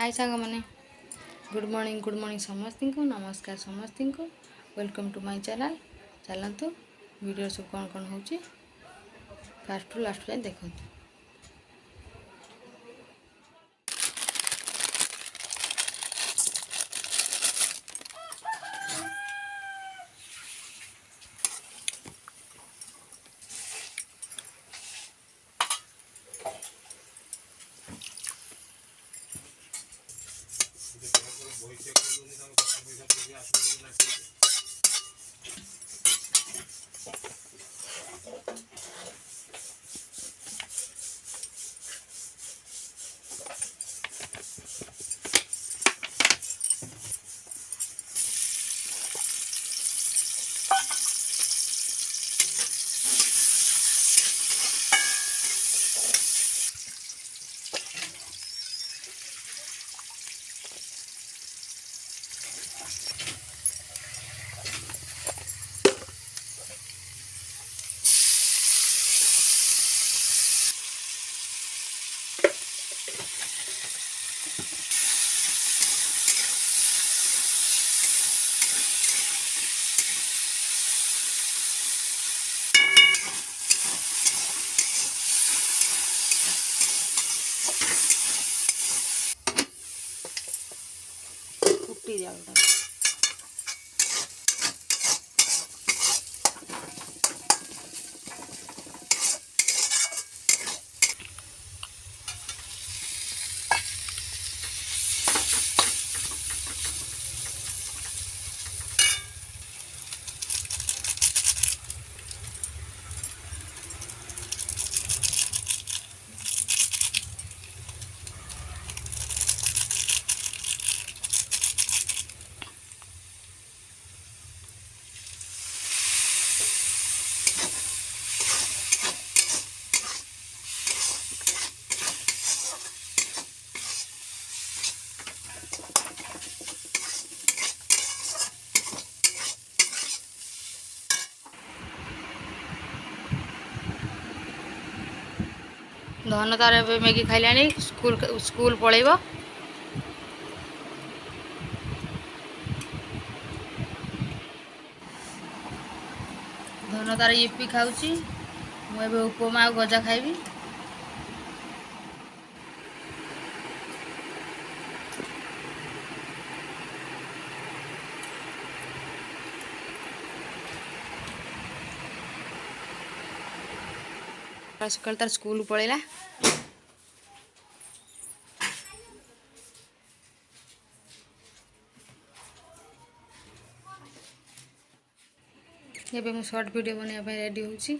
हाय सांग मैंने good morning समस्त को नमस्कार समस्त को वेलकम टू माय चैनल। चलतु वीडियो सब कौन कौन हो फास्ट टू लास्ट जाए देखो। फुटी जाऊटा धन तार मैगी खाइला स्कूल स्कूल पलैब। धन तार यूपी खाऊची मुझे उपमा और गजा खाइबी। सकाल तार स्कूल पलैला। एबे मु शॉर्ट वीडियो बनाया रेडी होची।